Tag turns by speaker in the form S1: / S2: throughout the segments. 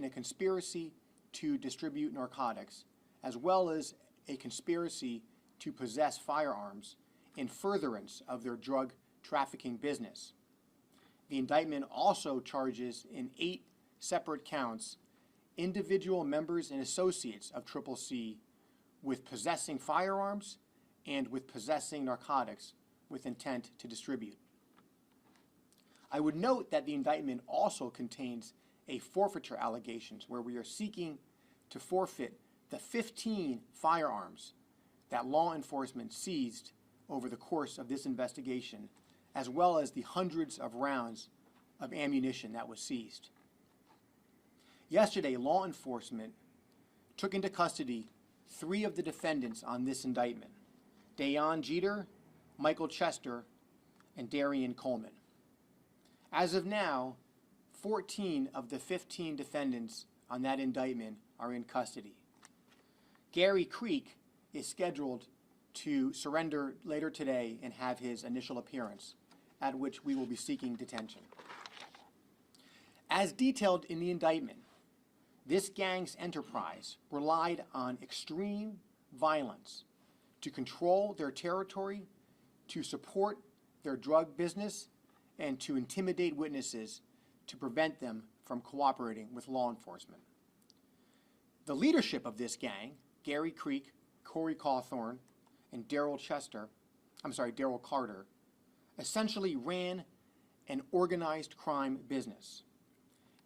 S1: in a conspiracy to distribute narcotics, as well as a conspiracy to possess firearms in furtherance of their drug trafficking business. The indictment also charges in 8 separate counts individual members and associates of CCC with possessing firearms and with possessing narcotics with intent to distribute. I would note that the indictment also contains a forfeiture allegations where we are seeking to forfeit the 15 firearms that law enforcement seized over the course of this investigation, as well as the hundreds of rounds of ammunition that was seized. Yesterday, law enforcement took into custody 3 of the defendants on this indictment: Dayon Jeter, Michael Chester, and Darian Coleman. As of now, 14 of the 15 defendants on that indictment are in custody. Gary Creek is scheduled to surrender later today and have his initial appearance, at which we will be seeking detention. As detailed in the indictment, this gang's enterprise relied on extreme violence to control their territory, to support their drug business, and to intimidate witnesses to prevent them from cooperating with law enforcement. The leadership of this gang, Gary Creek, Corey Cawthorn, and Daryl Carter, essentially ran an organized crime business.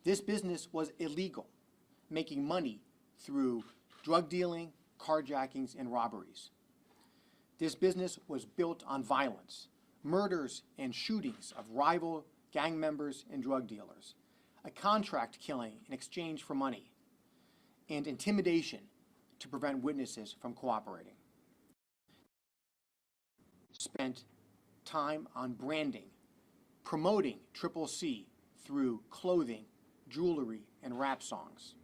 S1: This business was illegal, making money through drug dealing, carjackings, and robberies. This business was built on violence, murders and shootings of rival gang members and drug dealers, a contract killing in exchange for money, and intimidation to prevent witnesses from cooperating. Spent time on branding, promoting CCC through clothing, jewelry, and rap songs.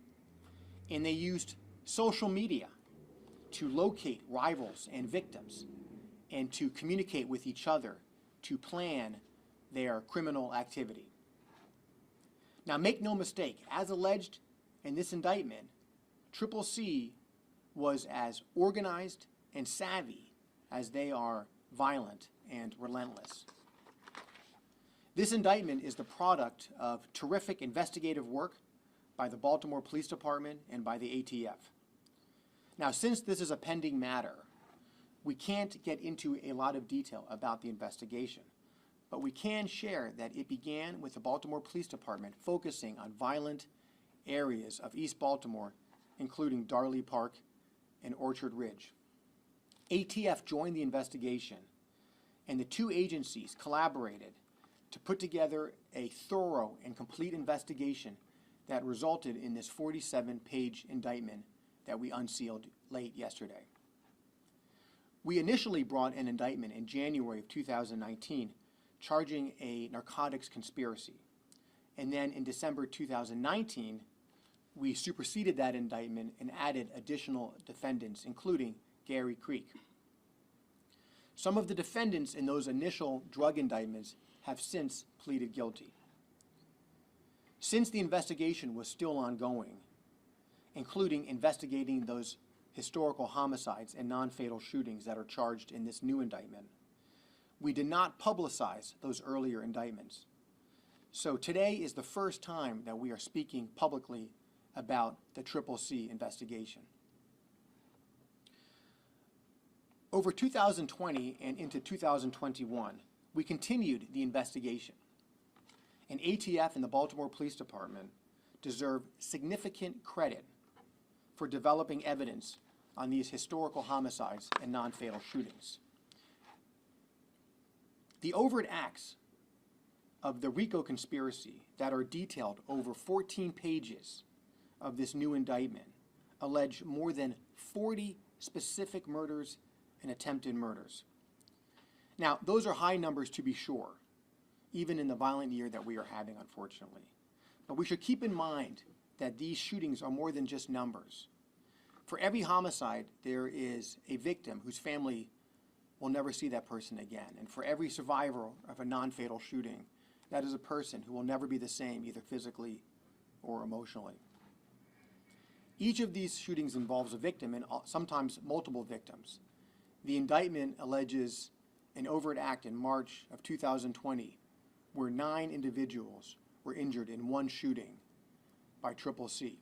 S1: And they used social media to locate rivals and victims and to communicate with each other to plan their criminal activity. Now, make no mistake, as alleged in this indictment, CCC was as organized and savvy as they are violent and relentless. This indictment is the product of terrific investigative work by the Baltimore Police Department and by the ATF. Now, since this is a pending matter, we can't get into a lot of detail about the investigation, but we can share that it began with the Baltimore Police Department focusing on violent areas of East Baltimore, including Darley Park and Orchard Ridge. ATF joined the investigation, and the 2 agencies collaborated to put together a thorough and complete investigation that resulted in this 47-page indictment that we unsealed late yesterday. We initially brought an indictment in January of 2019 charging a narcotics conspiracy. And then in December 2019, we superseded that indictment and added additional defendants, including Gary Creek. Some of the defendants in those initial drug indictments have since pleaded guilty. Since the investigation was still ongoing, including investigating those historical homicides and non-fatal shootings that are charged in this new indictment, we did not publicize those earlier indictments. So today is the first time that we are speaking publicly about the CCC investigation. Over 2020 and into 2021, we continued the investigation. And ATF and the Baltimore Police Department deserve significant credit for developing evidence on these historical homicides and non-fatal shootings. The overt acts of the RICO conspiracy that are detailed over 14 pages of this new indictment allege more than 40 specific murders and attempted murders. Now, those are high numbers to be sure, even in the violent year that we are having, unfortunately. But we should keep in mind that these shootings are more than just numbers. For every homicide, there is a victim whose family will never see that person again. And for every survivor of a non-fatal shooting, that is a person who will never be the same, either physically or emotionally. Each of these shootings involves a victim and sometimes multiple victims. The indictment alleges an overt act in March of 2020 where 9 individuals were injured in one shooting by CCC.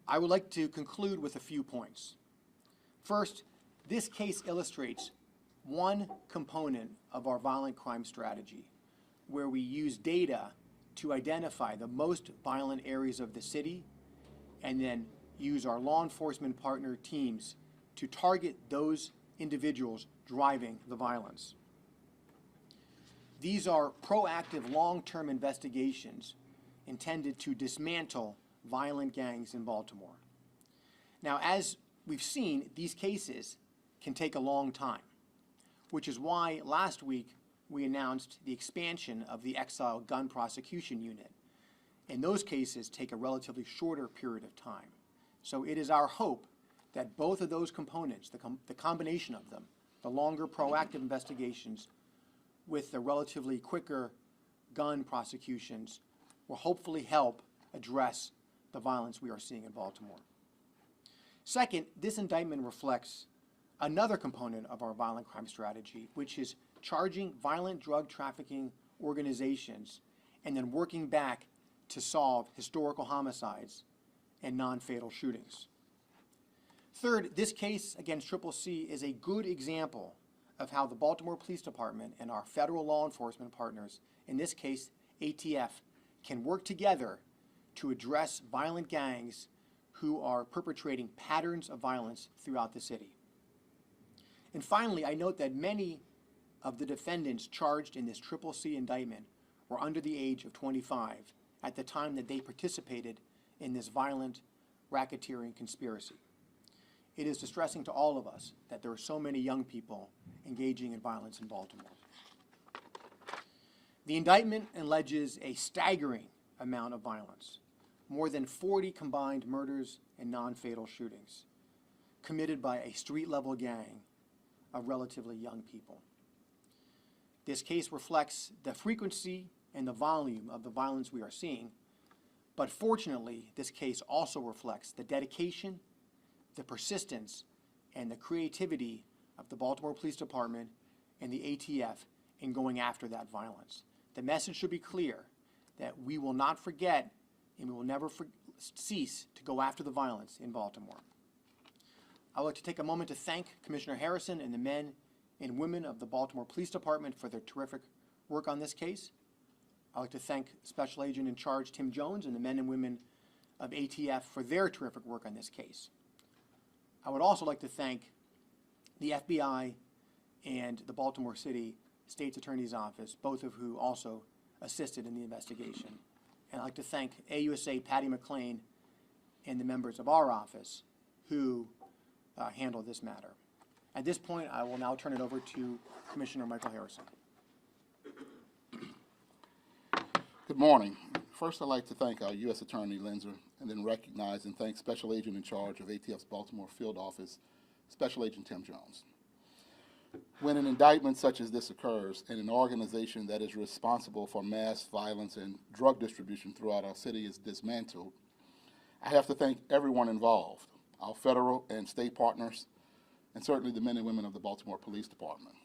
S1: I would like to conclude with a few points. First, this case illustrates one component of our violent crime strategy, where we use data to identify the most violent areas of the city and then use our law enforcement partner teams to target those individuals driving the violence. These are proactive long-term investigations intended to dismantle violent gangs in Baltimore. Now, as we've seen, these cases can take a long time, which is why last week we announced the expansion of the Exile Gun Prosecution Unit. And those cases take a relatively shorter period of time. So it is our hope that both of those components, the combination of them, the longer proactive investigations with the relatively quicker gun prosecutions, will hopefully help address the violence we are seeing in Baltimore. Second, this indictment reflects another component of our violent crime strategy, which is charging violent drug trafficking organizations and then working back to solve historical homicides and non-fatal shootings. Third, this case against CCC is a good example of how the Baltimore Police Department and our federal law enforcement partners, in this case ATF, can work together to address violent gangs who are perpetrating patterns of violence throughout the city. And finally, I note that many of the defendants charged in this CCC indictment were under the age of 25 at the time that they participated in this violent racketeering conspiracy. It is distressing to all of us that there are so many young people engaging in violence in Baltimore. The indictment alleges a staggering amount of violence, more than 40 combined murders and non-fatal shootings committed by a street-level gang of relatively young people. This case reflects the frequency and the volume of the violence we are seeing, but fortunately, this case also reflects the dedication, the persistence, and the creativity of the Baltimore Police Department and the ATF in going after that violence. The message should be clear that we will not forget and we will never cease to go after the violence in Baltimore. I would like to take a moment to thank Commissioner Harrison and the men and women of the Baltimore Police Department for their terrific work on this case. I'd like to thank Special Agent in Charge Tim Jones and the men and women of ATF for their terrific work on this case. I would also like to thank the FBI and the Baltimore City State's Attorney's Office, both of who also assisted in the investigation. And I'd like to thank AUSA Patty McLean and the members of our office who handled this matter. At this point, I will now turn it over to Commissioner Michael Harrison.
S2: Good morning. First, I'd like to thank our U.S. Attorney Linzer and then recognize and thank Special Agent in Charge of ATF's Baltimore Field Office, Special Agent Tim Jones. When an indictment such as this occurs in an organization that is responsible for mass violence and drug distribution throughout our city is dismantled, I have to thank everyone involved, our federal and state partners, and certainly the men and women of the Baltimore Police Department.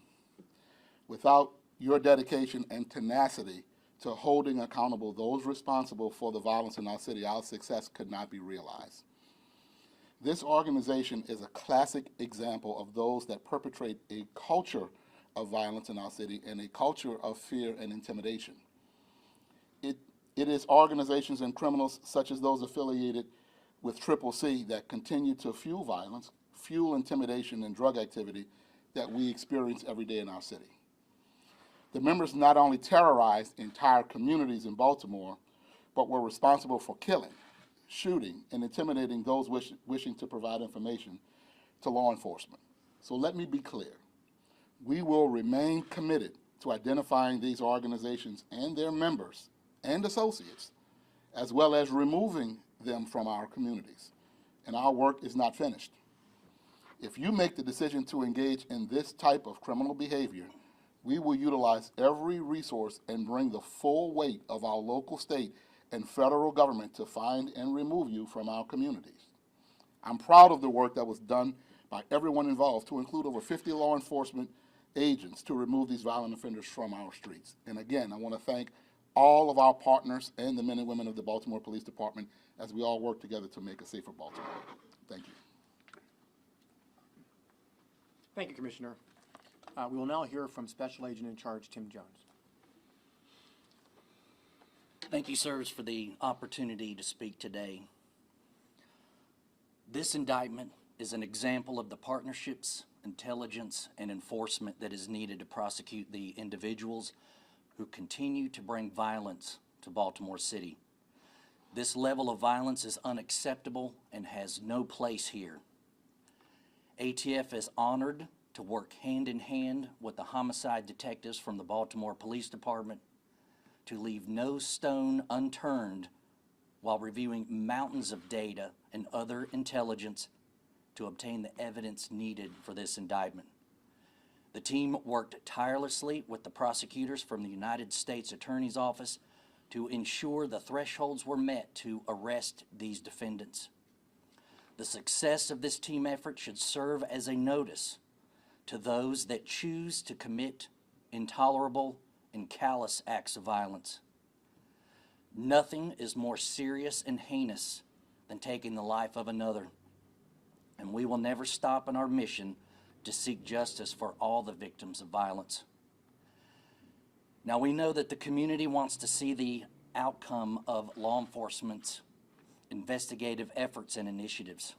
S2: Without your dedication and tenacity to holding accountable those responsible for the violence in our city, our success could not be realized. This organization is a classic example of those that perpetrate a culture of violence in our city and a culture of fear and intimidation. It is organizations and criminals such as those affiliated with CCC that continue to fuel violence, fuel intimidation and drug activity that we experience every day in our city. The members not only terrorized entire communities in Baltimore, but were responsible for killing, shooting, and intimidating those wishing to provide information to law enforcement. So let me be clear. We will remain committed to identifying these organizations and their members and associates, as well as removing them from our communities. And our work is not finished. If you make the decision to engage in this type of criminal behavior, we will utilize every resource and bring the full weight of our local, state, and federal government to find and remove you from our communities. I'm proud of the work that was done by everyone involved, to include over 50 law enforcement agents, to remove these violent offenders from our streets. And again, I want to thank all of our partners and the men and women of the Baltimore Police Department as we all work together to make a safer Baltimore. Thank you.
S1: Thank you, Commissioner. We will now hear from Special Agent in Charge Tim Jones.
S3: Thank you, sirs, for the opportunity to speak today. This indictment is an example of the partnerships, intelligence, and enforcement that is needed to prosecute the individuals who continue to bring violence to Baltimore City. This level of violence is unacceptable and has no place here. ATF is honored to work hand in hand with the homicide detectives from the Baltimore Police Department to leave no stone unturned while reviewing mountains of data and other intelligence to obtain the evidence needed for this indictment. The team worked tirelessly with the prosecutors from the United States Attorney's Office to ensure the thresholds were met to arrest these defendants. The success of this team effort should serve as a notice to those that choose to commit intolerable and callous acts of violence. Nothing is more serious and heinous than taking the life of another, and we will never stop in our mission to seek justice for all the victims of violence. Now, we know that the community wants to see the outcome of law enforcement's investigative efforts and initiatives.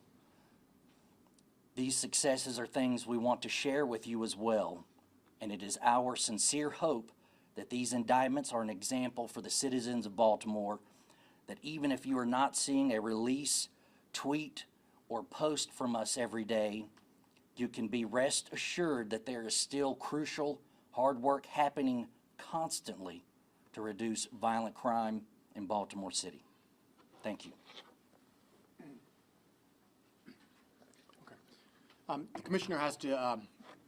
S3: These successes are things we want to share with you as well, and it is our sincere hope that these indictments are an example for the citizens of Baltimore, that even if you are not seeing a release, tweet, or post from us every day, you can be rest assured that there is still crucial hard work happening constantly to reduce violent crime in Baltimore City. Thank you.
S1: The Commissioner has to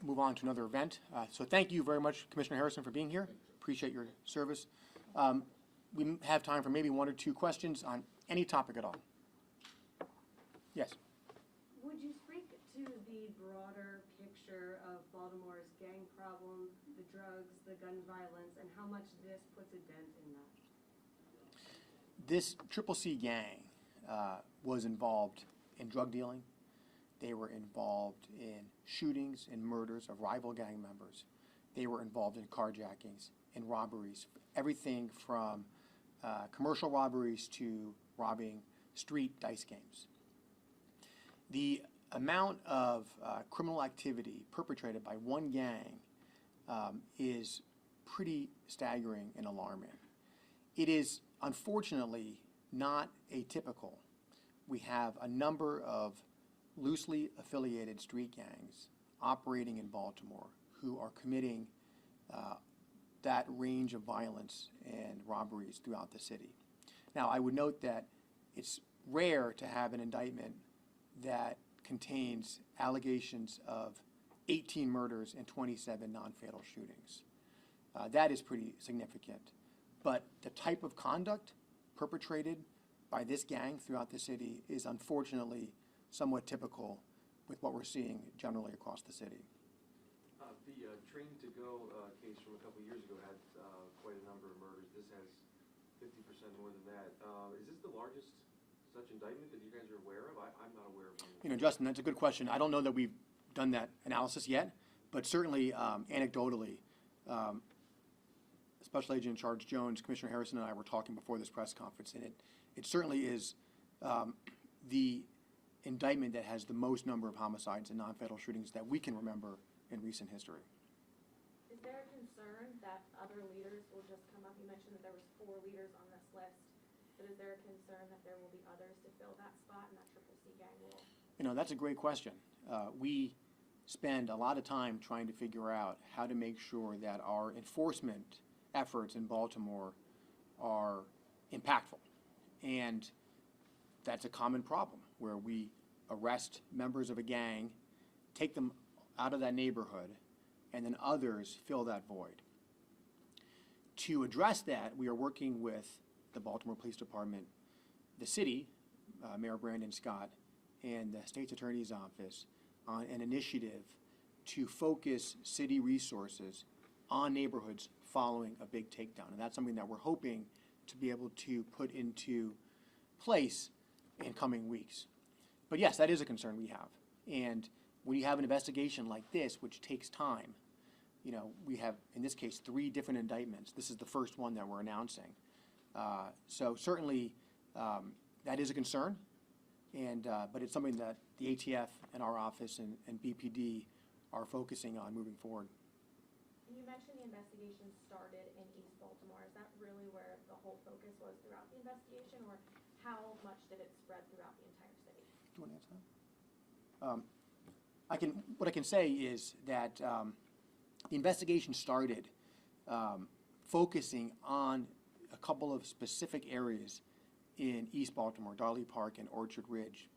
S1: move on to another event. So thank you very much, Commissioner Harrison, for being here. Appreciate your service. We have time for maybe one or two questions on any topic at all. Yes.
S4: Would you speak to the broader picture of Baltimore's gang problem, the drugs, the gun violence, and how much this puts a dent in that?
S1: This Triple C gang was involved in drug dealing. They were involved in shootings and murders of rival gang members. They were involved in carjackings and robberies, everything from commercial robberies to robbing street dice games. The amount of criminal activity perpetrated by one gang is pretty staggering and alarming. It is unfortunately not atypical. We have a number of loosely affiliated street gangs operating in Baltimore who are committing that range of violence and robberies throughout the city. Now, I would note that it's rare to have an indictment that contains allegations of 18 murders and 27 non-fatal shootings. That is pretty significant. But the type of conduct perpetrated by this gang throughout the city is unfortunately somewhat typical with what we're seeing generally across the city.
S5: The Train to Go case from a couple years ago had quite a number of murders. This has 50% more than that. Is this the largest such indictment that you guys are aware of? I'm not aware of one.
S1: You know, Justin, that's a good question. I don't know that we've done that analysis yet, but certainly anecdotally, Special Agent in Charge Jones, Commissioner Harrison, and I were talking before this press conference, and it certainly is the indictment that has the most number of homicides and non-fatal shootings that we can remember in recent history.
S4: Is there a concern that other leaders will just come up? You mentioned that there was 4 leaders on this list, but is there a concern that there will be others to fill that spot in that Triple C gang role?
S1: You know, that's a great question. We spend a lot of time trying to figure out how to make sure that our enforcement efforts in Baltimore are impactful. And that's a common problem where we arrest members of a gang, take them out of that neighborhood, and then others fill that void. To address that, we are working with the Baltimore Police Department, the city, Mayor Brandon Scott, and the State's Attorney's Office on an initiative to focus city resources on neighborhoods following a big takedown. And that's something that we're hoping to be able to put into place in coming weeks. But yes, that is a concern we have. And when you have an investigation like this, which takes time, you know, we have, in this case, 3 different indictments. This is the first one that we're announcing. So certainly, that is a concern, and, but it's something that the ATF and our office and BPD are focusing on moving forward.
S6: You mentioned the investigation started in East Baltimore. Is that really where the whole focus was throughout the investigation, or how much did it spread throughout the entire city?
S1: Do you want to answer that? What I can say is that the investigation started focusing on a couple of specific areas in East Baltimore, Darley Park and Orchard Ridge,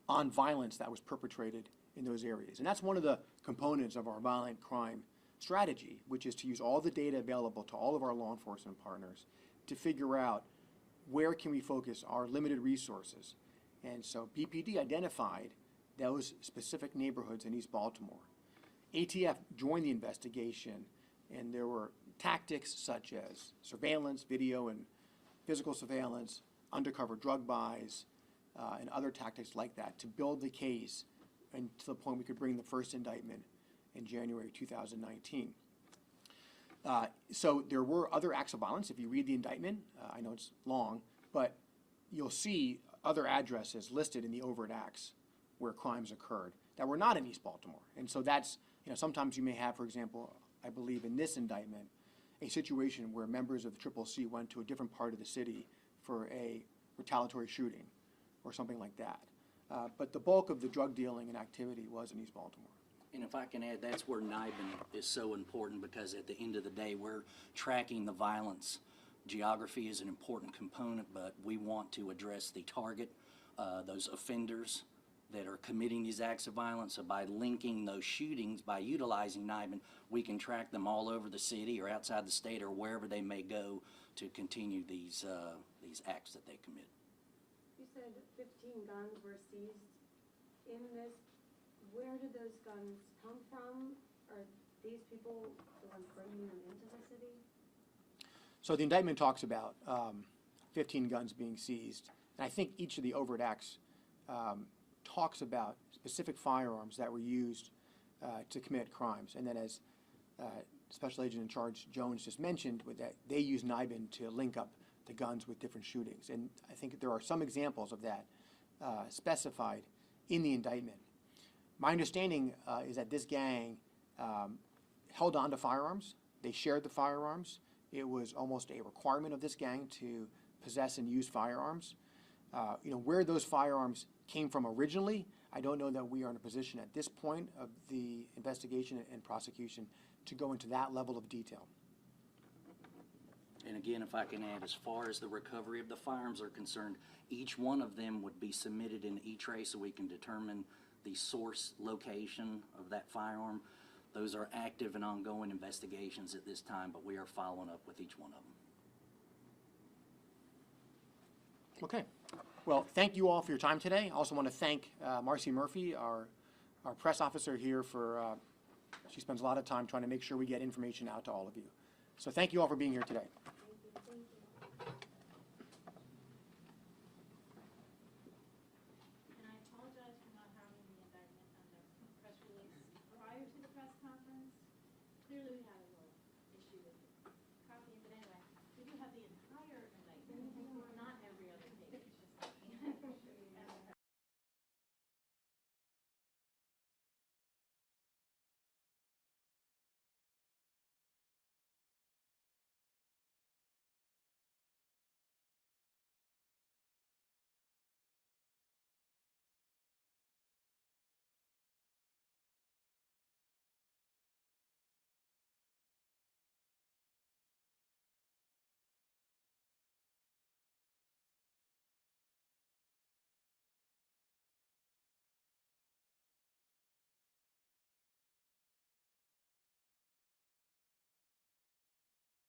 S1: on violence that was perpetrated in those areas. And that's one of the components of our violent crime strategy, which is to use all the data available to all of our law enforcement partners to figure out where can we focus our limited resources. And so BPD identified those specific neighborhoods in East Baltimore. ATF joined the investigation, and there were tactics such as surveillance, video and physical surveillance, undercover drug buys, and other tactics like that to build the case and to the point we could bring the first indictment in January 2019. So there were other acts of violence. If you read the indictment, I know it's long, but you'll see other addresses listed in the overt acts where crimes occurred that were not in East Baltimore. And so that's, you know, sometimes you may have, for example, I believe in this indictment, a situation where members of the CCC went to a different part of the city for a retaliatory shooting or something like that. But the bulk of the drug dealing and activity was in East Baltimore.
S3: And if I can add, that's where NIBIN is so important, because at the end of the day, we're tracking the violence. Geography is an important component, but we want to address the target, those offenders that are committing these acts of violence. So by linking those shootings, by utilizing NIBIN, we can track them all over the city or outside the state or wherever they may go to continue these acts that they commit.
S4: You said 15 guns were seized in this. Where did those guns come from? Are these people the ones bringing them into the city?
S1: So the indictment talks about 15 guns being seized. And I think each of the overt acts talks about specific firearms that were used to commit crimes. And then as Special Agent in Charge Jones just mentioned, with that, they use NIBIN to link up the guns with different shootings. And I think there are some examples of that specified in the indictment. My understanding is that this gang held on to firearms. They shared the firearms. It was almost a requirement of this gang to possess and use firearms. You know, where those firearms came from originally, I don't know that we are in a position at this point of the investigation and prosecution to go into that level of detail.
S3: And again, if I can add, as far as the recovery of the firearms are concerned, each one of them would be submitted in E-Trace so we can determine the source location of that firearm. Those are active and ongoing investigations at this time, but we are following up with each one of them.
S1: Okay. Well, thank you all for your time today. I also want to thank Marcy Murphy, our press officer here, for she spends a lot of time trying to make sure we get information out to all of you. So thank you all for being here today.